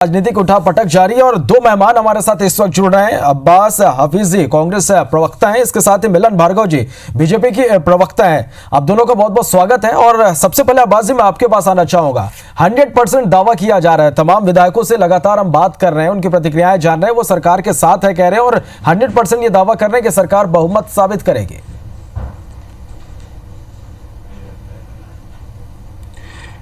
राजनीतिक उठापटक जारी है और दो मेहमान हमारे साथ इस वक्त जुड़ रहे हैं। अब्बास हफीजी कांग्रेस प्रवक्ता हैं, इसके साथ ही मिलन भार्गव जी बीजेपी की प्रवक्ता हैं। आप दोनों का बहुत बहुत स्वागत है। और सबसे पहले अब्बास जी मैं आपके पास आना चाहूंगा। 100% दावा किया जा रहा है, तमाम विधायकों से लगातार हम बात कर रहे हैं, उनकी प्रतिक्रियाएं जान रहे हैं, वो सरकार के साथ है कह रहे हैं और 100% ये दावा कर रहे हैं कि सरकार बहुमत साबित करेगी।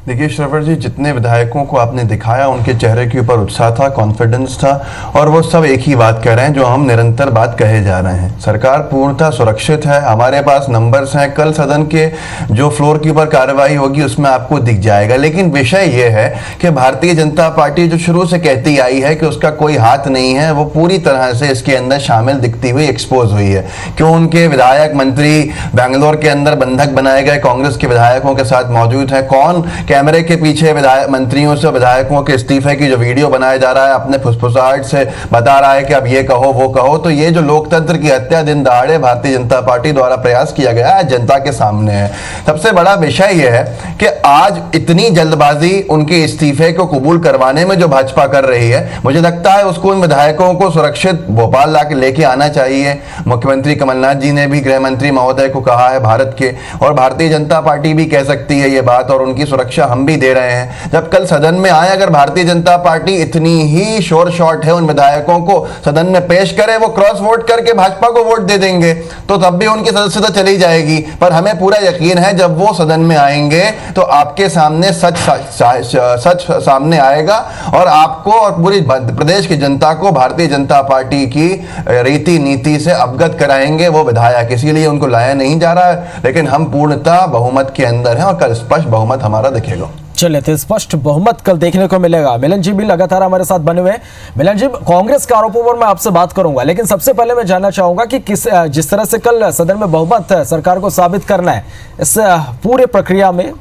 देखिए श्रवण जी, जितने विधायकों को आपने दिखाया उनके चेहरे के ऊपर उत्साह था, कॉन्फिडेंस था और वो सब एक ही बात कह रहे हैं जो हम निरंतर बात कहे जा रहे हैं। सरकार पूर्णतः सुरक्षित है, हमारे पास नंबर्स हैं। कल सदन के जो फ्लोर के ऊपर कार्रवाई होगी उसमें आपको दिख जाएगा। लेकिन विषय ये है कि भारतीय जनता पार्टी जो शुरू से कहती आई है कि उसका कोई हाथ नहीं है, वो पूरी तरह से इसके अंदर शामिल दिखती हुई एक्सपोज हुई है। क्यों उनके विधायक मंत्री बेंगलोर के अंदर बंधक बनाए गए कांग्रेस के विधायकों के साथ मौजूद है? कौन कैमरे के पीछे विधायक मंत्रियों से विधायकों के इस्तीफे की जो वीडियो बनाया जा रहा है अपने फुसफुसाहट से बता रहा है कि अब ये कहो वो कहो? तो ये जो लोकतंत्र की हत्या दिन दहाड़े भारतीय जनता पार्टी द्वारा प्रयास किया गया है, जनता के सामने है। सबसे बड़ा विषय यह है कि आज इतनी जल्दबाजी उनके इस्तीफे को कबूल करवाने में जो भाजपा कर रही है, मुझे लगता है उसको उन विधायकों को सुरक्षित भोपाल लाके लेके आना चाहिए। मुख्यमंत्री कमलनाथ जी ने भी गृह मंत्री महोदय को कहा है भारत के, और भारतीय जनता पार्टी भी कह सकती है ये बात, और उनकी सुरक्षा हम भी दे रहे हैं। जब कल सदन में आए, अगर भारतीय जनता पार्टी इतनी ही शोर शॉट है उन विधायकों को सदन में पेश करे, वो क्रॉस वोट करके भाजपा को वोट दे देंगे तो तब भी उनकी सदस्यता चली जाएगी। पर हमें पूरा यकीन है जब वो सदन में आएंगे तो आपके सामने सच सामने आएगा और आपको और पूरी प्रदेश की जनता को भारतीय जनता पार्टी की रीति नीति से अवगत कराएंगे वो विधायक। इसीलिए उनको लाया नहीं जा रहा है, लेकिन हम पूर्णतः बहुमत के अंदर हैं और कल स्पष्ट बहुमत हमारा दिखेगा। चलिए, तो स्पष्ट बहुमत कल देखने को मिलेगा। मिलन जी भी लगातार हमारे साथ बने हुए हैं। मिलन जी, कांग्रेस के आरोपों पर मैं आपसे बात करूंगा, लेकिन सबसे पहले मैं जानना चाहूंगा कि जिस तरह से कल सदन में बहुमत सरकार को साबित करना है, इस पूरे प्रक्रिया में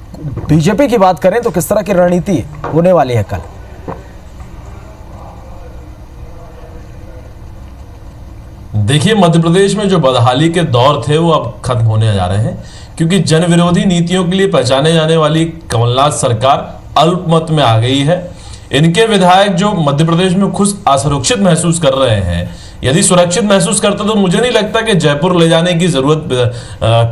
बीजेपी की बात करें तो किस तरह की रणनीति होने वाली है कल? देखिए, मध्य प्रदेश में जो बदहाली के दौर थे वो अब खत्म होने जा रहे हैं, क्योंकि जन विरोधी नीतियों के लिए पहचाने जाने वाली कमलनाथ सरकार अल्पमत में आ गई है। इनके विधायक जो मध्य प्रदेश में खुद असुरक्षित महसूस कर रहे हैं, यदि सुरक्षित महसूस करते तो मुझे नहीं लगता कि जयपुर ले जाने की जरूरत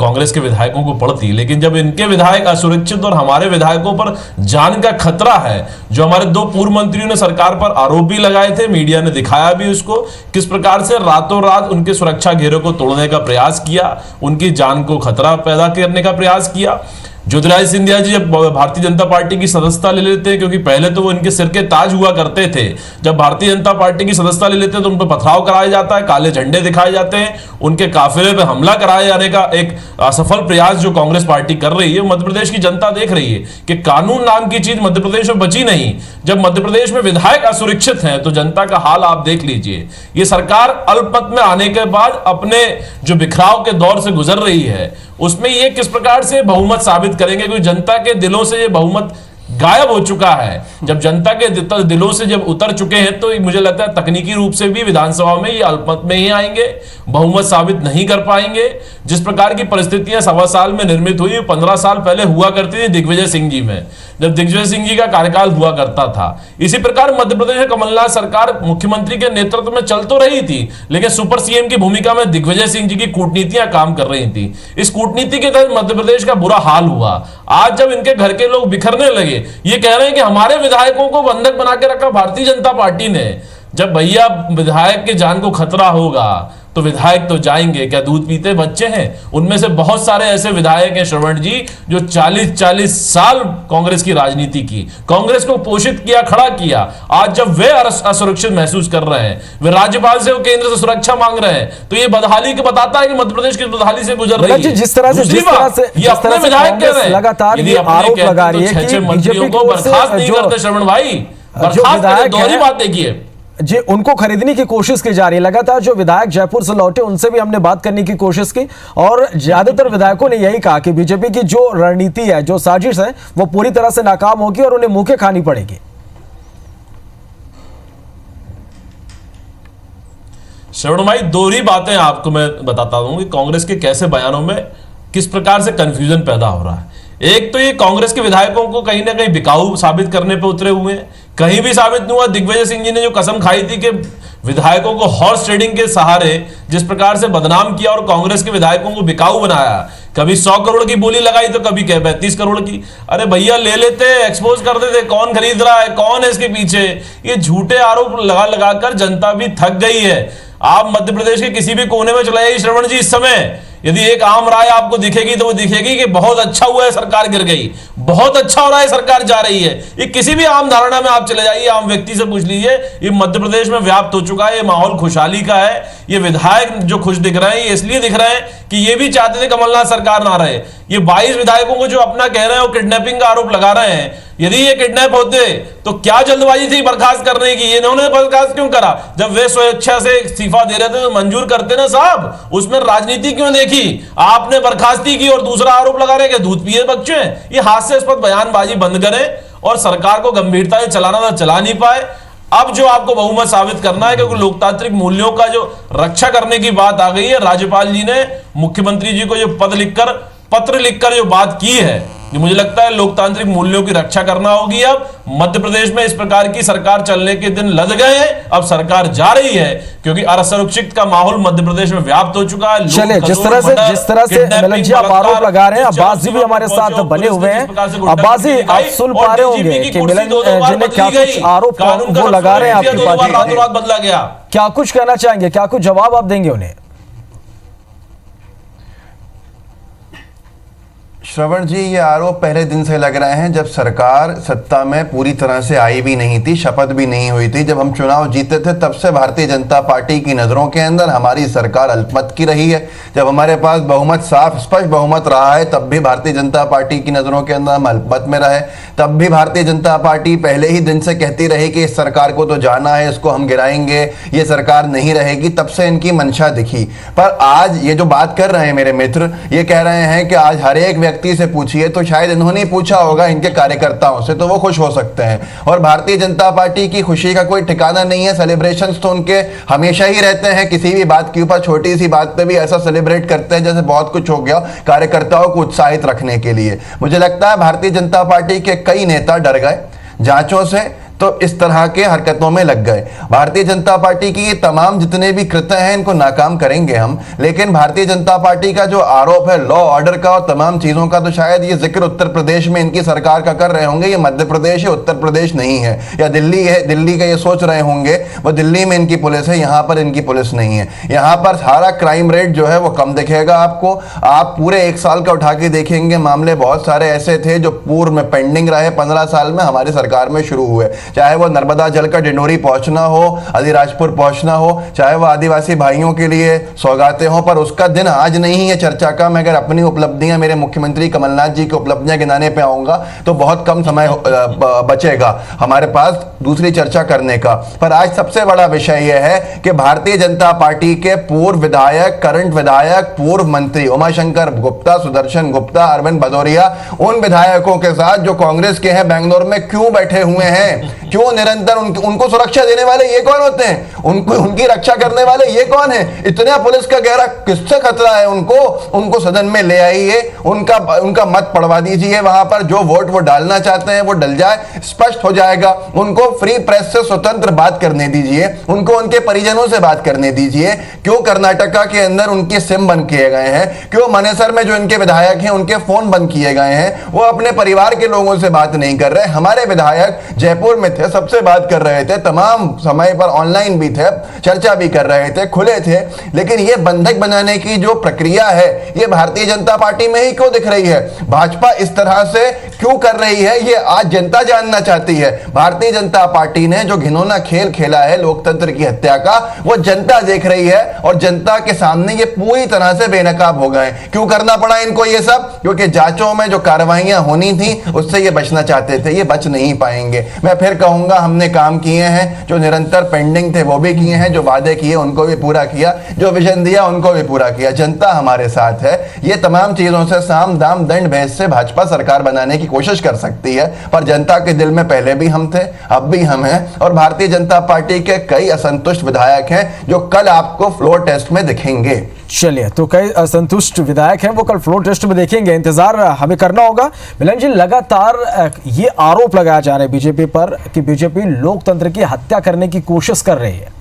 कांग्रेस के विधायकों को पड़ती। लेकिन जब इनके विधायक असुरक्षित और हमारे विधायकों पर जान का खतरा है, जो हमारे दो पूर्व मंत्रियों ने सरकार पर आरोप भी लगाए थे, मीडिया ने दिखाया भी उसको, किस प्रकार से रातों रात उनके सुरक्षा घेरों को तोड़ने का प्रयास किया, उनकी जान को खतरा पैदा करने का प्रयास किया। ज्योतिरादित्य सिंधिया जी जब भारतीय जनता पार्टी की सदस्यता ले लेते हैं, क्योंकि पहले तो वो इनके सिर के ताज हुआ करते थे, जब भारतीय जनता पार्टी की सदस्यता ले लेते हैं तो उन पर पथराव कराया जाता है, काले झंडे दिखाए जाते हैं, उनके काफिले पे हमला कराए जाने का एक असफल प्रयास जो कांग्रेस पार्टी कर रही है। मध्य प्रदेश की जनता देख रही है कि कानून नाम की चीज मध्य प्रदेश में बची नहीं। जब मध्य प्रदेश में विधायक असुरक्षित हैं तो जनता का हाल आप देख लीजिए। ये सरकार अल्पमत में आने के बाद अपने जो बिखराव के दौर से गुजर रही है, उसमें ये किस प्रकार से बहुमत साबित करेंगे, क्योंकि जनता के दिलों से ये बहुमत गायब हो चुका है। जब जनता के दिलों से जब उतर चुके हैं तो मुझे लगता है तकनीकी रूप से भी विधानसभा में ये अल्पमत में ही आएंगे, बहुमत साबित नहीं कर पाएंगे। जिस प्रकार की परिस्थितियां 1.25 साल में निर्मित हुई, 15 साल पहले हुआ करती थी दिग्विजय सिंह जी में, जब दिग्विजय सिंह जी का कार्यकाल हुआ करता था। इसी प्रकार मध्य प्रदेश में कमलनाथ सरकार मुख्यमंत्री के नेतृत्व में चल तो रही थी, लेकिन सुपर सीएम की भूमिका में दिग्विजय सिंह जी की कूटनीतियां काम कर रही थी। इस कूटनीति के तहत मध्य प्रदेश का बुरा हाल हुआ। आज जब इनके घर के लोग बिखरने लगे, ये कह रहे हैं कि हमारे विधायकों को बंधक बना के रखा भारतीय जनता पार्टी ने। जब भैया विधायक की जान को खतरा होगा तो विधायक तो जाएंगे, क्या दूध पीते बच्चे हैं? उनमें से बहुत सारे ऐसे विधायक हैं श्रवण जी जो 40-40 साल कांग्रेस की राजनीति की, कांग्रेस को पोषित किया, खड़ा किया। आज जब वे असुरक्षित महसूस कर रहे हैं, वे राज्यपाल से, वो केंद्र से सुरक्षा मांग रहे हैं, तो ये बदहाली को बताता है कि मध्य प्रदेश की बदहाली से गुजर रही है। जिस तरह से ये अपने विधायक कह रहे हैं, लगातार ये आरोप लगा रही है कि मंत्रियों को बर्खास्त नहीं करते श्रवण भाई, बर्खास्त दोहरी बात देखिए जी, उनको खरीदने की कोशिश की जा रही है। लगातार जो विधायक जयपुर से लौटे उनसे भी हमने बात करने की कोशिश की और ज्यादातर विधायकों ने यही कहा कि बीजेपी की जो रणनीति है, जो साजिश है, वो पूरी तरह से नाकाम होगी और उन्हें मुंह के खानी पड़ेगी। श्रवण भाई, दोहरी बातें आपको मैं बताता हूं कि कांग्रेस के कैसे बयानों में किस प्रकार से कंफ्यूजन पैदा हो रहा है। एक तो ये कांग्रेस के विधायकों को कहीं ना कहीं बिकाऊ साबित करने पे उतरे हुए हैं कहीं भी साबित नहीं हुआ। दिग्विजय सिंह जी ने जो कसम खाई थी कि विधायकों को हॉर्स ट्रेडिंग के सहारे जिस प्रकार से बदनाम किया और कांग्रेस के विधायकों को बिकाऊ बनाया, कभी 100 करोड़ की बोली लगाई तो कभी 35 करोड़ की। अरे भैया ले लेते, एक्सपोज कर देते, कौन खरीद रहा है, कौन है इसके पीछे। ये झूठे आरोप लगा लगाकर जनता भी थक गई है। आप मध्य प्रदेश के किसी भी कोने में चले जाइए श्रवण जी, इस समय यदि एक आम राय आपको दिखेगी तो वो दिखेगी कि बहुत अच्छा हुआ है सरकार गिर गई, बहुत अच्छा हो रहा है सरकार जा रही है। ये किसी भी आम धारणा में आप चले जाइए, आम व्यक्ति से पूछ लीजिए, ये मध्य प्रदेश में व्याप्त हो चुका है। ये माहौल खुशहाली का है। ये विधायक जो खुश दिख रहे हैं ये इसलिए दिख रहे हैं कि ये भी चाहते थे कमलनाथ सरकार ना रहे। ये 22 विधायकों को जो अपना कह रहे हैं वो किडनैपिंग का आरोप लगा रहे हैं, यदि ये किडनैप होते तो क्या जल्दबाजी थी बर्खास्त करने की, इन्होंने बर्खास्त क्यों करा? जब वे स्वेच्छा से इस्तीफा दे रहे थे तो मंजूर करते ना साहब, उसमें राजनीति क्यों देखी? आपने बर्खास्ती की और दूसरा आरोप लगा रहे कि दूध पिए बच्चे। ये हास्यास्पद बयानबाजी बंद करें और सरकार को गंभीरता से चलाना था, चला नहीं पाए। अब जो आपको बहुमत साबित करना है, क्योंकि लोकतांत्रिक मूल्यों का जो रक्षा करने की बात आ गई है, राज्यपाल जी ने मुख्यमंत्री जी को जो पत्र लिखकर जो बात की है, ये मुझे लगता है लोकतांत्रिक मूल्यों की रक्षा करना होगी। अब मध्य प्रदेश में इस प्रकार की सरकार चलने के दिन लद गए हैं, अब सरकार जा रही है क्योंकि असुरक्षित का माहौल मध्य प्रदेश में व्याप्त हो चुका है। चलिए, जिस तरह से मिलन जी आप आरोप लगा रहे हैं, अब्बास जी भी हमारे साथ बने हुए हैं। अब्बास जी, आप सुन पा रहे होंगे कि मिलन जी ने क्या कुछ आरोप वो लगा रहे हैं आपकी पार्टी पर, बदला गया। क्या कुछ कहना चाहेंगे, क्या कुछ जवाब आप देंगे उन्हें? श्रवण जी, ये आरोप पहले दिन से लग रहे हैं जब सरकार सत्ता में पूरी तरह से आई भी नहीं थी, शपथ भी नहीं हुई थी। जब हम चुनाव जीते थे तब से भारतीय जनता पार्टी की नज़रों के अंदर हमारी सरकार अल्पमत की रही है। जब हमारे पास बहुमत, साफ स्पष्ट बहुमत रहा है, तब भी भारतीय जनता पार्टी की नज़रों के अंदर हम अल्पमत में रहे। तब भी भारतीय जनता पार्टी पहले ही दिन से कहती रही कि इस सरकार को तो जाना है, इसको हम गिराएंगे, ये सरकार नहीं रहेगी। तब से इनकी मंशा दिखी। पर आज ये जो बात कर रहे हैं मेरे मित्र, ये कह रहे हैं कि आज हर एक व्यक्ति से पूछिए, तो शायद इन्होंने ही पूछा होगा इनके कार्यकर्ताओं से, तो वो खुश हो सकते हैं। और भारतीय जनता पार्टी की खुशी का कोई ठिकाना नहीं है। सेलिब्रेशंस तो उनके हमेशा ही रहते हैं, किसी भी बात के ऊपर, छोटी सी बात पे भी ऐसा सेलिब्रेट करते हैं जैसे बहुत कुछ हो गया, कार्यकर्ताओं को उत्साहित रखने के लिए। मुझे लगता है भारतीय जनता पार्टी के कई नेता डर गए जांचों से, तो इस तरह के हरकतों में लग गए। भारतीय जनता पार्टी की ये तमाम जितने भी कृत्य हैं इनको नाकाम करेंगे हम, लेकिन भारतीय जनता पार्टी का जो आरोप है लॉ ऑर्डर का और तमाम चीज़ों का, तो शायद ये जिक्र उत्तर प्रदेश में इनकी सरकार का कर रहे होंगे। ये मध्य प्रदेश है, उत्तर प्रदेश नहीं है, या दिल्ली है, दिल्ली का ये सोच रहे होंगे वो दिल्ली में इनकी पुलिस है, यहाँ पर इनकी पुलिस नहीं है। यहाँ पर सारा क्राइम रेट जो है वो कम दिखेगा आपको। आप पूरे 1 साल का उठा के देखेंगे, मामले बहुत सारे ऐसे थे जो पूर्व में पेंडिंग रहे, 15 साल में हमारी सरकार में शुरू हुए। चाहे वो नर्मदा जल का डिंडोरी पहुंचना हो, अलीराजपुर पहुंचना हो, चाहे वो आदिवासी भाइयों के लिए सौगातें हो, पर उसका दिन आज नहीं है चर्चा का। मैं अगर अपनी उपलब्धियां, मेरे मुख्यमंत्री कमलनाथ जी की उपलब्धियां गिनाने पे आऊंगा तो बहुत कम समय बचेगा हमारे पास दूसरी चर्चा करने का। पर आज सबसे बड़ा विषय यह है कि भारतीय जनता पार्टी के पूर्व विधायक, करंट विधायक, पूर्व मंत्री उमाशंकर गुप्ता, सुदर्शन गुप्ता, अरविंद भदौरिया, उन विधायकों के साथ जो कांग्रेस के हैं बेंगलोर में क्यों बैठे हुए हैं? क्यों निरंतर उनको सुरक्षा देने वाले ये कौन होते हैं? उनकी रक्षा करने वाले ये कौन है? इतना पुलिस का गहरा किससे खतरा है उनको सदन में ले आइए, उनका मत पढ़वा दीजिए, वहां पर जो वोट वो डालना चाहते हैं वो डल जाए, स्पष्ट हो जाएगा। उनको फ्री प्रेस से स्वतंत्र बात करने दीजिए, उनको उनके परिजनों से बात करने दीजिए। क्यों कर्नाटका के अंदर उनके सिम बंद किए गए हैं? क्यों मनेसर में जो इनके विधायक हैं उनके फोन बंद किए गए हैं? वो अपने परिवार के लोगों से बात नहीं कर रहे। हमारे विधायक जयपुर में थे, सबसे बात कर रहे थे, तमाम समय पर ऑनलाइन भी थे, चर्चा भी कर रहे थे, खुले थे। लेकिन ये बंधक बनाने की जो प्रक्रिया है ये भारतीय जनता पार्टी में ही क्यों दिख रही है? भाजपा इस तरह से क्यों कर रही है ये आज जनता जानना चाहती है। भारतीय जनता पार्टी ने जो घिनौना खेल खेला है लोकतंत्र की हत्या का, वो जनता देख रही है और जनता के सामने ये पूरी तरह से बेनकाब हो गए। क्यों करना पड़ा इनको ये सब? क्योंकि जांचों में जो कार्रवाइयां होनी थी उससे ये बचना चाहते थे, ये बच नहीं पाएंगे। मैं फिर कहूंगा हमने काम किए हैं, जो निरंतर पेंडिंग थे वो भी किए हैं, जो वादे किए उनको भी पूरा किया, जो विजन दिया उनको भी पूरा किया। जनता हमारे साथ है। ये तमाम चीजों से साम दाम दंड भेद से भाजपा सरकार बनाने की की कोशिश कर सकती है, पर जनता के दिल में पहले भी हम थे, अब भी हम हैं, और भारतीय जनता पार्टी के कई असंतुष्ट विधायक हैं जो कल आपको फ्लोर टेस्ट में दिखेंगे। चलिए, तो कई असंतुष्ट विधायक हैं, वो कल फ्लोर टेस्ट में देखेंगे, इंतजार हमें करना होगा। मिलन जी, लगातार ये आरोप लगाया जा रहा है बीजेपी पर कि बीजेपी लोकतंत्र की हत्या करने की कोशिश कर रही है।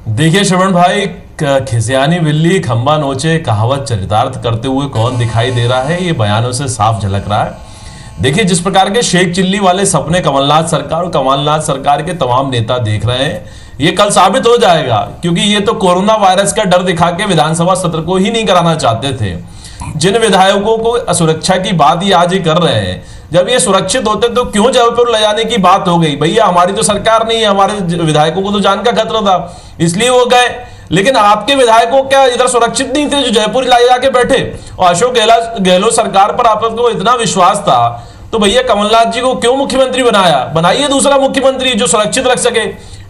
देखिए श्रवण भाई, खिसियानी बिल्ली खंबा नोचे कहावत चरितार्थ करते हुए कौन दिखाई दे रहा है, ये बयानों से साफ झलक रहा है। देखिए, जिस प्रकार के शेख चिल्ली वाले सपने कमलनाथ सरकार और कमलनाथ सरकार के तमाम नेता देख रहे हैं, ये कल साबित हो जाएगा, क्योंकि ये तो कोरोना वायरस का डर दिखा के विधानसभा सत्र को ही नहीं कराना चाहते थे। जिन विधायकों को सुरक्षा की बात ही आज ही कर रहे हैं, जब ये सुरक्षित होते तो क्यों जयपुर ले जाने की बात हो गई? भैया, हमारी तो सरकार नहीं है, हमारे विधायकों को तो जान का खतरा था, इसलिए वो गए। लेकिन आपके विधायकों क्या इधर सुरक्षित नहीं थे जो जयपुर ला जाके बैठे? और अशोक गहलोत सरकार पर आपको इतना विश्वास था तो भैया कमलनाथ जी को क्यों मुख्यमंत्री बनाया? बनाइए दूसरा मुख्यमंत्री जो सुरक्षित रख सके।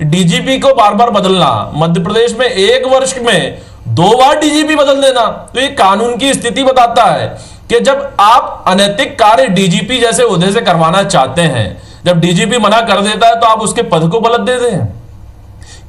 डीजीपी को बार बार बदलना, मध्य प्रदेश में 1 वर्ष में 2 बार डीजीपी बदल देना, तो ये कानून की स्थिति बताता है कि जब आप अनैतिक कार्य डीजीपी जैसे ओहदे से करवाना चाहते हैं, जब डीजीपी मना कर देता है तो आप उसके पद को पलट देते हैं।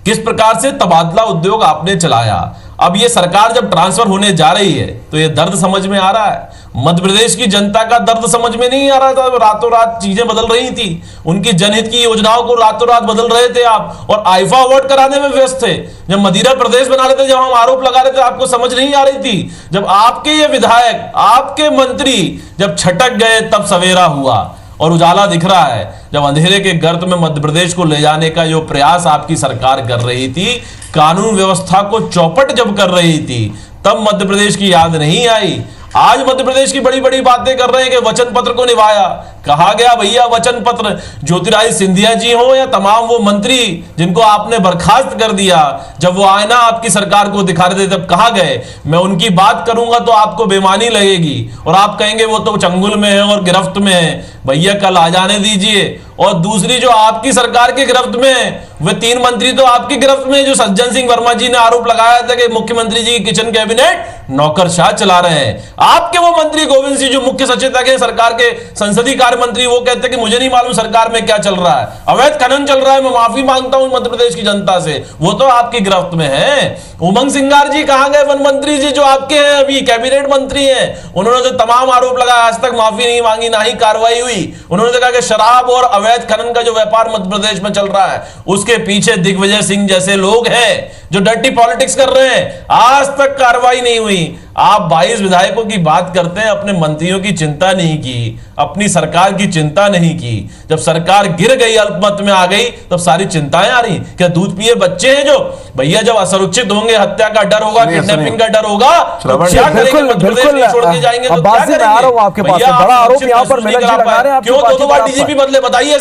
किस प्रकार से तबादला उद्योग आपने चलाया। अब ये सरकार जब ट्रांसफर होने जा रही है तो ये दर्द समझ में आ रहा है। मध्य प्रदेश की जनता का दर्द समझ में नहीं आ रहा था, रातों रात चीजें बदल रही थी, उनकी जनहित की योजनाओं को रातों रात बदल रहे थे आप, और आईफा अवार्ड कराने में व्यस्त थे। जब मदिरा प्रदेश बना रहे थे, जब हम आरोप लगा रहे थे, आपको समझ नहीं आ रही थी। जब आपके ये विधायक, आपके मंत्री जब छटक गए तब सवेरा हुआ और उजाला दिख रहा है। जब अंधेरे के गर्त में मध्य प्रदेश को ले जाने का जो प्रयास आपकी सरकार कर रही थी, कानून व्यवस्था को चौपट जब कर रही थी, तब मध्य प्रदेश की याद नहीं आई। आज मध्य प्रदेश की बड़ी बड़ी बातें कर रहे हैं कि वचन पत्र को निभाया। कहा गया भैया वचन पत्र, ज्योतिरादित्य सिंधिया जी हो या तमाम वो मंत्री जिनको आपने बर्खास्त कर दिया, जब वो आईना आपकी सरकार को दिखा रहे थे तब कहा गए मैं उनकी बात करूंगा तो आपको बेमानी लगेगी और आप कहेंगे वो तो चंगुल में है और गिरफ्त में है। भैया कल आ जाने दीजिए। और दूसरी जो आपकी सरकार के गिरफ्त में है, वे 3 मंत्री तो आपकी गिरफ्त में, जो सज्जन सिंह वर्मा जी ने आरोप लगाया था कि मुख्यमंत्री जी की किचन कैबिनेट नौकरशाह चला रहे हैं। आपके वो मंत्री गोविंद सिंह जो मुख्य सचेतक है सरकार के, संसदीय कार्य मंत्री, वो कहते हैं कि मुझे नहीं मालूम सरकार में क्या चल रहा है, अवैध खनन चल रहा है, मैं माफी मांगता हूं मध्य प्रदेश की जनता से। वो तो आपकी गिरफ्त में है। उमंग सिंगार जी कहां गए? वन मंत्री जी जो आपके हैं, अभी कैबिनेट मंत्री हैं, उन्होंने तो तमाम आरोप लगाया, आज तक माफी नहीं मांगी, ना ही कार्रवाई हुई। उन्होंने तो कहा कि शराब और अवैध खनन का जो व्यापार मध्य प्रदेश में चल रहा है उसके पीछे दिग्विजय सिंह जैसे लोग हैं जो डर्टी पॉलिटिक्स कर रहे हैं, आज तक कार्रवाई नहीं हुई। आप 22 विधायकों की बात करते हैं, अपने मंत्रियों की चिंता नहीं की, अपनी सरकार की चिंता नहीं की। जब सरकार गिर गई, अल्पमत में आ गई, तब सारी चिंताएं आ रही। क्या दूध पिए बच्चे हैं जो? भैया जब असुरक्षित होंगे, हत्या का डर होगा, किडनैपिंग का डर होगा, तो क्या करेंगे? मध्य प्रदेश नहीं छोड़ के जाएंगे तो क्या करेंगे? आपके पास बड़ा आरोप यहाँ पर मिलन जी लगा रहे हैं, क्यों 2 बार डीजीपी बदले? बताइए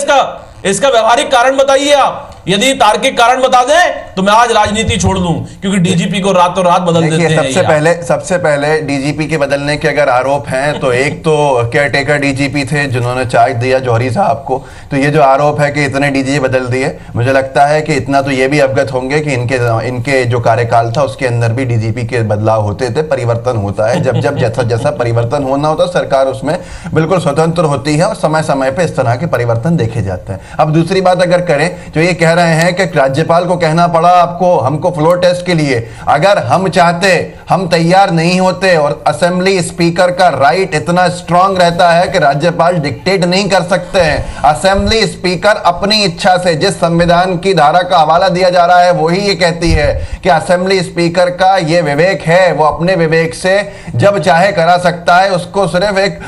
इसका व्यवहारिक कारण बताइए आप। यदि तार्किक कारण बता दें तो मैं आज राजनीति छोड़ दूं, क्योंकि डीजीपी को रातों रात बदल देते हैं। सबसे पहले डीजीपी के बदलने के अगर आरोप हैं तो एक तो केयरटेकर डीजीपी थे जिन्होंने चार्ज दिया जौहरी साहब को, तो ये जो आरोप है कि इतने डीजीपी बदल दिए, मुझे लगता है कि इतना तो ये भी अवगत होंगे कि इनके जो कार्यकाल था उसके अंदर भी डीजीपी के बदलाव होते थे, परिवर्तन होता है। जब जैसा परिवर्तन होना होता है सरकार उसमें बिल्कुल स्वतंत्र होती है और समय समय पर इस तरह के परिवर्तन देखे जाते हैं। अब दूसरी बात अगर करें, जो ये कह रहे हैं कि राज्यपाल को कहना पड़ा हमको फ्लोर टेस्ट के लिए, अगर हम चाहते हम तैयार नहीं होते, और असेंबली स्पीकर का राइट इतना स्ट्रांग रहता है कि राज्यपाल डिक्टेट नहीं कर सकते हैं। असेंबली स्पीकर अपनी इच्छा से, जिस संविधान की धारा का हवाला दिया जा रहा है वही ये कहती है कि असेंबली स्पीकर का ये विवेक है, वो अपने विवेक से जब चाहे करा सकता है, उसको सिर्फ एक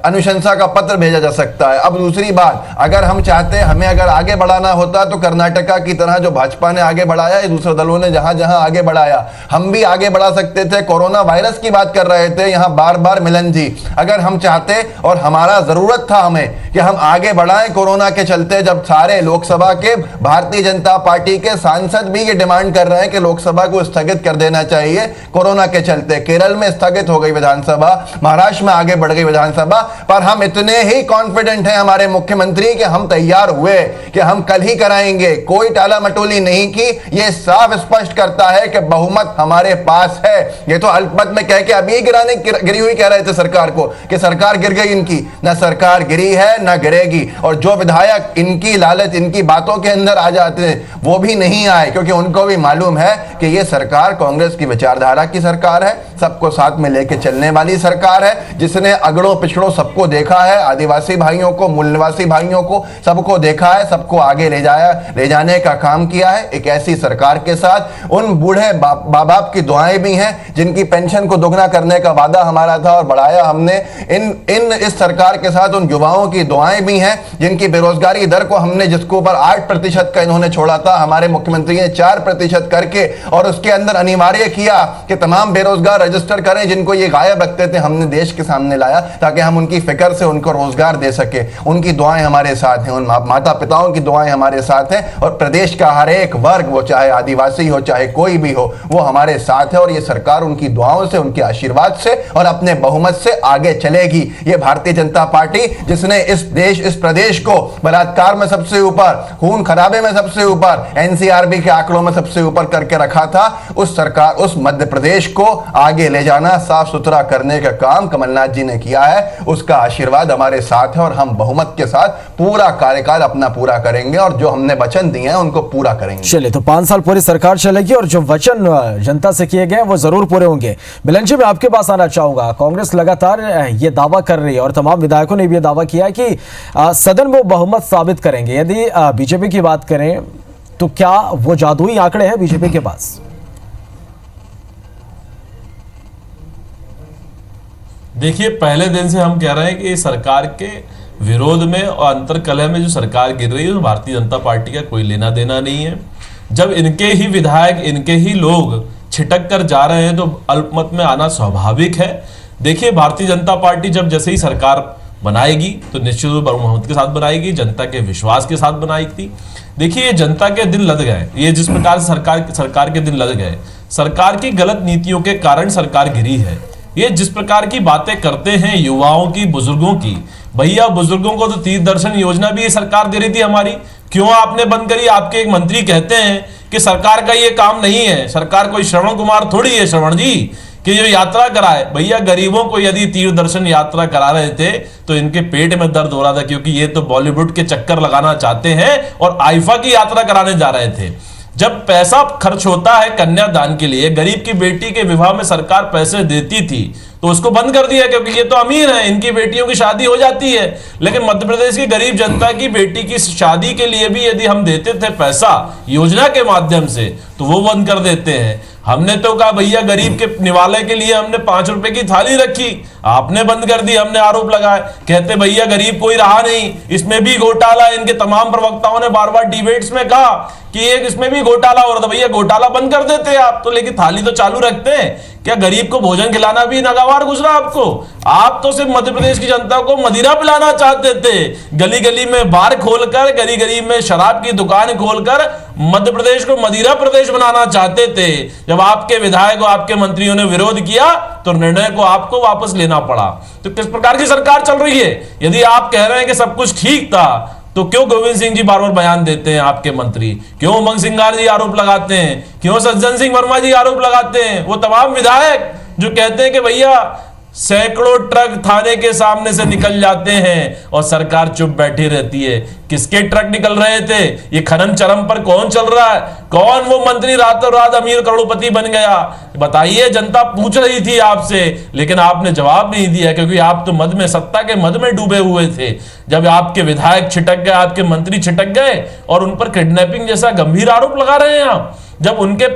अनुशंसा का पत्र भेजा जा सकता है। अब दूसरी बात, अगर हम चाहते हमें अगर आगे बढ़ाना होता तो कर्नाटका की तरह जो भाजपा ने आगे बढ़ाया, दूसरे दलों ने जहां जहां आगे बढ़ाया, हम भी आगे बढ़ा सकते थे। कोरोना वायरस की बात कर रहे थे यहां बार बार मिलन जी, अगर हम चाहते और हमारा जरूरत था हमें कि हम आगे बढ़ाएं कोरोना के चलते, जब सारे लोकसभा के भारतीय जनता पार्टी के सांसद भी ये डिमांड कर रहे हैं कि लोकसभा को स्थगित कर देना चाहिए कोरोना के चलते। केरल में स्थगित हो गई विधानसभा, महाराष्ट्र में आगे बढ़ गई विधानसभा, पर हम इतने ही कॉन्फिडेंट हैं हमारे मुख्यमंत्री कि हम तैयार हुए कि हम कल ही कराएंगे आएंगे। कोई टाला मटोली नहीं की, ये साफ स्पष्ट करता है कि बहुमत हमारे पास है। ये तो अल्पमत में कह के अभी गिरी हुई कह रहे थे सरकार को कि सरकार गिर गई इनकी। ना सरकार गिरी है ना गिरेगी। और जो विधायक इनकी लालच, इनकी बातों के अंदर आ जाते हैं, वो भी नहीं आए, क्योंकि उनको भी मालूम है कि ये सरकार कांग्रेस की विचारधारा की सरकार है, सबको साथ में लेके चलने वाली सरकार है, जिसने अगड़ों पिछड़ों सबको देखा है, आदिवासी भाइयों को, मूल निवासी भाइयों को, सबको देखा है, सबको आगे ले जाने का काम किया है। एक ऐसी सरकार के साथ उन बूढ़े बाप की दुआएं भी हैं, जिनकी पेंशन को दोगुना करने का वादा हमारा था और बढ़ाया हमने। इस सरकार के साथ उन युवाओं की दुआएं भी हैं, जिनकी बेरोजगारी दर को हमने, जिसके ऊपर 8% का इन्होंने छोड़ा था, हमारे मुख्यमंत्री ने 4% करके, और उसके अंदर अनिवार्य किया कि तमाम बेरोजगार रजिस्टर करें, जिनको ये गायब रखते थे, हमने देश के सामने लाया ताकि हम उनकी फिक्र से उनको रोजगार दे सके। उनकी दुआएं हमारे साथ हैं, उन माता पिताओं की दुआएं हमारे साथ हैं, और प्रदेश का हर एक वर्ग, वो चाहे आदिवासी हो चाहे कोई भी हो, वो हमारे साथ है। और ये सरकार उनकी दुआओं से, उनके आशीर्वाद से और अपने बहुमत से आगे चलेगी। ये भारतीय जनता पार्टी, जिसने इस प्रदेश को बलात्कार में सबसे ऊपर, खून खराबे में सबसे ऊपर, एनसीआरबी के आंकड़ों में सबसे ऊपर करके रखा था, उस सरकार, उस मध्य प्रदेश को आगे ले जाना, साफ सुथरा करने का काम कमलनाथ जी ने किया है। उसका आशीर्वाद हमारे साथ है और हम बहुमत के साथ पूरा कार्यकाल अपना पूरा करेंगे और जो हमने वचन दिए हैं उनको पूरा करेंगे। चलिए, तो 5 साल पूरी सरकार चलेगी और जो वचन जनता से किए गए वो जरूर पूरे होंगे। मिलन जी, मैं आपके पास आना चाहूंगा। कांग्रेस लगातार ये दावा कर रही है और तमाम विधायकों ने भी ये दावा किया है कि सदन में बहुमत साबित करेंगे। यदि बीजेपी की बात करें तो क्या वो जादुई आंकड़े हैं बीजेपी के पास? देखिए, पहले दिन से हम कह रहे हैं कि सरकार के विरोध में और अंतरकलह में जो सरकार गिर रही है, भारतीय जनता पार्टी का कोई लेना देना नहीं है। जब इनके ही विधायक, इनके ही लोग छिटक कर जा रहे हैं तो अल्पमत में आना स्वाभाविक है। देखिए, भारतीय जनता पार्टी जब जैसे ही सरकार बनाएगी तो निश्चित रूप से बहुमत के साथ बनाएगी, जनता के विश्वास के साथ बनाएगी। देखिए, ये जनता के दिन लद गए, ये जिस प्रकार से सरकार के दिन लद गए, सरकार की गलत नीतियों के कारण सरकार गिरी है। ये जिस प्रकार की बातें करते हैं युवाओं की, बुजुर्गों की, भैया बुजुर्गों को तो तीर्थ दर्शन योजना भी ये सरकार दे रही थी हमारी, क्यों आपने बंद करी? आपके एक मंत्री कहते हैं कि सरकार का ये काम नहीं है, सरकार कोई श्रवण कुमार थोड़ी है श्रवण जी कि जो यात्रा कराए। भैया, गरीबों को यदि तीर्थ दर्शन यात्रा करा रहे थे तो इनके पेट में दर्द हो रहा था, क्योंकि ये तो बॉलीवुड के चक्कर लगाना चाहते हैं और आईफा की यात्रा कराने जा रहे थे। जब पैसा खर्च होता है कन्यादान के लिए, गरीब की बेटी के विवाह में सरकार पैसे देती थी तो उसको बंद कर दिया, क्योंकि ये तो अमीर हैं, इनकी बेटियों की शादी हो जाती है। लेकिन मध्य प्रदेश की गरीब जनता की बेटी की शादी के लिए भी यदि हम देते थे पैसा योजना के माध्यम से, तो वो बंद कर देते हैं। हमने तो कहा भैया गरीब के निवाले के लिए हमने 5 रुपए की थाली रखी, आपने बंद कर दी, हमने आरोप लगाए। कहते भैया गरीब कोई रहा नहीं, इसमें भी घोटाला। इनके तमाम प्रवक्ताओं ने बार बार डिबेट्स में कहा कि एक इसमें भी घोटाला हो रहा था। भैया घोटाला बंद कर देते आप तो, लेकिन थाली तो चालू रखते हैं। क्या गरीब को भोजन खिलाना भी नागवार गुजरा आपको? आप तो सिर्फ मध्य प्रदेश की जनता को मदिरा पिलाना चाहते थे, गली गली में बार खोलकर, गली गली में शराब की दुकान खोलकर मध्य प्रदेश को मदिरा प्रदेश बनाना चाहते थे। जब आपके विधायक और आपके मंत्रियों ने विरोध किया तो निर्णय को आपको वापस लेना पड़ा। तो किस प्रकार की सरकार चल रही है? यदि आप कह रहे हैं कि सब कुछ ठीक था तो क्यों गोविंद सिंह जी बार बार बयान देते हैं आपके मंत्री? क्यों उमंग सिंगार जी आरोप लगाते हैं? क्यों सज्जन सिंह वर्मा जी आरोप लगाते हैं? वो तमाम विधायक जो कहते हैं कि भैया सैकड़ों ट्रक थाने के सामने से निकल जाते हैं और सरकार चुप बैठी रहती है। किसके ट्रक निकल रहे थे? ये खनन चरम पर कौन चल रहा है? कौन वो मंत्री रातों रात अमीर करोड़पति बन गया? बताइए, जनता पूछ रही थी आपसे, लेकिन आपने जवाब नहीं दिया, क्योंकि आप तो मद में, सत्ता के मद में डूबे हुए थे। जब आपके विधायक छिटक गए, आपके मंत्री छिटक गए और उन पर किडनैपिंग जैसा गंभीर आरोप लगा रहे हैं आप, जब उनके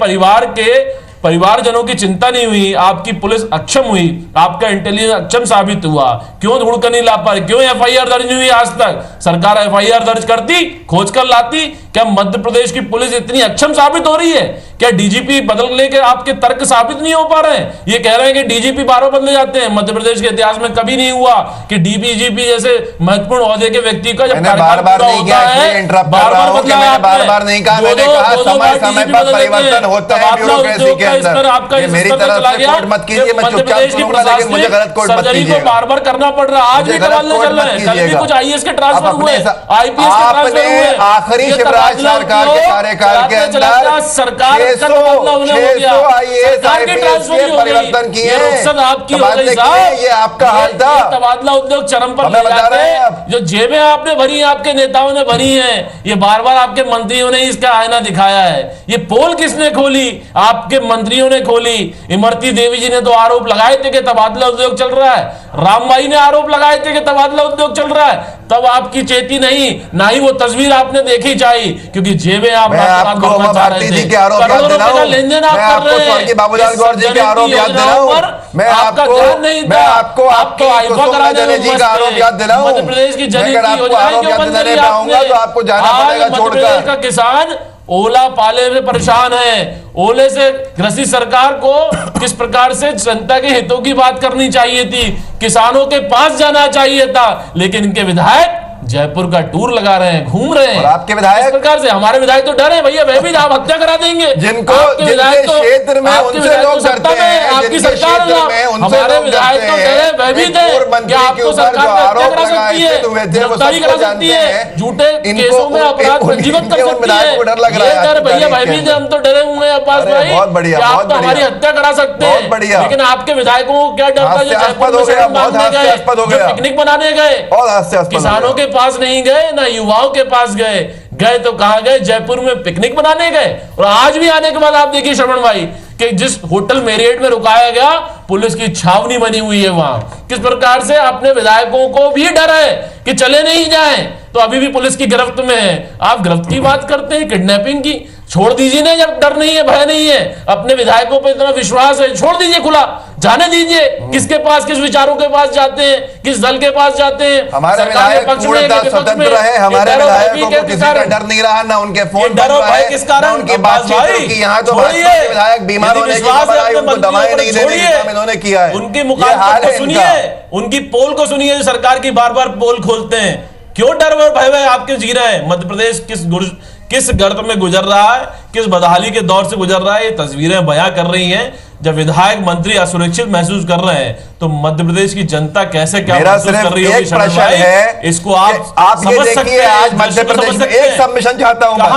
परिवारजनों की चिंता नहीं हुई, आपकी पुलिस अक्षम हुई, आपका इंटेलिजेंस अक्षम साबित हुआ, क्यों ढूंढ कर नहीं ला पाए? क्यों एफआईआर दर्ज नहीं हुई आज तक? सरकार एफआईआर दर्ज करती, खोज कर लाती। क्या मध्य प्रदेश की पुलिस इतनी अक्षम साबित हो रही है? क्या डीजीपी बदलने के आपके तर्क साबित नहीं हो पा रहे हैं? ये कह रहे हैं कि डीजीपी बार बदले जाते हैं। मध्य प्रदेश के इतिहास में कभी नहीं हुआ कि डीजीपी जैसे महत्वपूर्ण ओहदे के व्यक्ति का जब बार बार नहीं किया, बार नहीं कहा, मैंने कहा समय समय पर परिवर्तन होता है ब्यूरोक्रेसी के अंदर। मेरी तरफ से कोट मत कीजिए, मैं चुपचाप सुनूंगा, लेकिन मुझे गलत कोट मत कीजिए। बार बार करना पड़ रहा है, आज भी कल चल रहे हैं, कल भी कुछ आईएएस के ट्रांसफर हुए, आईपीएस के ट्रांसफर हुए। आखिरी शिवराज आज सरकार के कार्यकाल के अंदर सरकार परिवर्तन किए। ये आपका हाल था। तबादला उद्योग चरम पर ले जाते हैं। जो जेबें आपने भरी, आपके नेताओं ने भरी हैं, ये बार बार आपके मंत्रियों ने इसका आईना दिखाया है। ये पोल किसने खोली? आपके मंत्रियों ने खोली। इमरती देवी जी ने तो आरोप लगाए थे कि तबादला उद्योग चल रहा है। रामबाई ने आरोप लगाए थे कि तबादला उद्योग चल रहा है। तब आपकी चेती नहीं, ना ही वो तस्वीर आपने देखी चाहिए, क्योंकि जेबें आप भारती जी के आरोप याद दिला रहा हूं। लेन देन मैं आपको स्वर्गीय बाबूलाल गौर जी के आरोप याद दिला रहा हूं। मैं आपको आपकी कुसुम जने जी का आरोप याद दिला रहा हूं। मध्य प्रदेश की अगर आपको आरोप याद दिलाने पाऊंगा तो आपको जाना पड़ेगा छोड़कर। का किसान ओला पाले में परेशान है। ओले से ग्रसित सरकार को किस प्रकार से जनता के हितों की बात करनी चाहिए थी, किसानों के पास जाना चाहिए था, लेकिन इनके विधायक जयपुर का टूर लगा रहे हैं, घूम रहे हैं। और आपके विधायक इस प्रकार से हमारे विधायक तो डरे भैया, वह भी आप हत्या करा देंगे। जिनको जिनके क्षेत्र में उनसे लोग डरते हैं, आपकी सरकार हमारे विधायक तो डरे, वह भी थे कि आपको सरकार हत्या करा सकती है, गिरफ्तारी करा सकती है, झूठे केसों में अपराध पंजीबद्ध कर सकती है। ये डर भैया भाई भी हम तो डरे हुए हैं अब्बास भाई, बहुत बढ़िया, आप तो हमारी हत्या करा सकते हैं। लेकिन आपके विधायकों को क्या डर था? पिकनिक बनाने गए, किसानों के पास नहीं गए, ना युवाओं के पास गए तो कहां गए? जयपुर में पिकनिक बनाने गए। और आज भी आने के बाद आप देखिए श्रवण भाई कि जिस होटल मेरियट में रुकाया गया, पुलिस की छावनी बनी हुई है वहां। किस प्रकार से अपने विधायकों को भी डर है कि चले नहीं जाएं, तो अभी भी पुलिस की गिरफ्त में है। आप गिरफ्त की बात करते हैं, किडनैपिंग की छोड़ दीजिए ना, जब डर नहीं है, भय नहीं है, अपने विधायकों पर इतना विश्वास है, छोड़ दीजिए, खुला जाने दीजिए। किसके पास, किस विचारों के पास जाते हैं, किस दल के पास जाते हैं? हमारे विधायक पूर्णतः स्वतंत्र है। हमारे विधायकों को किसी का डर नहीं रहा, ना उनके फोन बंद रहे, किस कारण उनकी बातचीत की। यहाँ तो विधायक बीमार होने की खबर आई, उनको दवाएं नहीं देने का काम इन्होंने किया है। उनकी मुखातिब को सुनिए, उनकी पोल को सुनिए, जो सरकार की बार बार पोल खोलते हैं। क्यों डर व भय आपके जी रहे हैं? मध्य प्रदेश किस गर्त में गुजर रहा है, किस बदहाली के दौर से गुजर रहा है, ये तस्वीरें बयां कर रही हैं। जब विधायक मंत्री असुरक्षित महसूस कर रहे हैं, तो मध्य प्रदेश की जनता कैसे क्या महसूस कर रही होगी? प्रश्न है, इसको आप ये देखिए, आज मध्य प्रदेश में एक सबमिशन चाहता हूं मैं,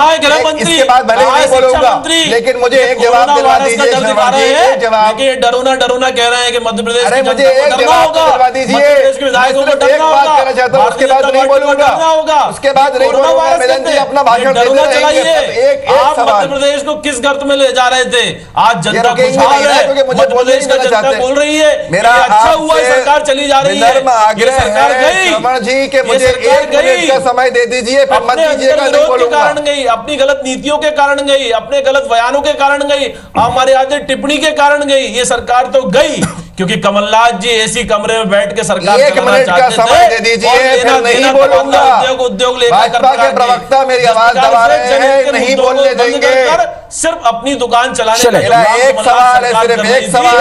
इसके बाद भले नहीं बोलूंगा, लेकिन मुझे एक जवाब दिलवा दीजिए। डरोना कह रहे हैं कि मध्य प्रदेश, अरे मुझे एक जवाब दिलवा दीजिए। विधायकों को एक बात कहना चाहता हूं, उसके बाद नहीं बोलूंगा, उसके बाद नहीं बोलूंगा। मिलन जी अपना भाषण देते रहेंगे। आप मध्य प्रदेश को किस गर्त में ले जा रहे थे? आज जनता खुशहाल है, मध्य प्रदेश का जनता बोल रही है मेरा अच्छा हुआ सरकार चली जा रही है। आग्रह सरकार गई, रमण जी के मुझे 1 मिनट का समय दे दीजिए, फिर मत दीजिएगा, नहीं बोलूंगा। कारण गई, अपनी गलत नीतियों के कारण गई, अपने गलत बयानों के कारण गई, हमारे आगे टिप्पणी के कारण गई। ये सरकार तो गई क्योंकि कमलनाथ जी एसी कमरे में बैठ के सरकार 1 मिनट का समय दे दीजिए, फिर नहीं बोलूंगा। उद्योग लेकर भाजपा के प्रवक्ता मेरी आवाज दबा रहे हैं, नहीं बोलने देंगे। सिर्फ अपनी दुकान चलाने मेरा एक सवाल है, सिर्फ एक सवाल।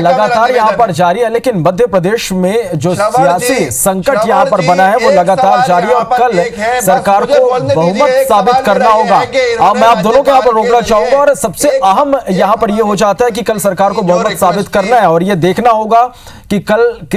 लगातार यहाँ पर जारी है, लेकिन मध्य प्रदेश में जो सियासी संकट यहाँ पर बना है वो लगातार जारी है, और कल सरकार को बहुमत साबित करना होगा। अब मैं आप दोनों को यहाँ पर रोकना चाहूंगा, और सबसे अहम यहाँ पर यह हो जाता है कि कल सरकार को बहुमत साबित करना है, और ये देखना होगा कि कल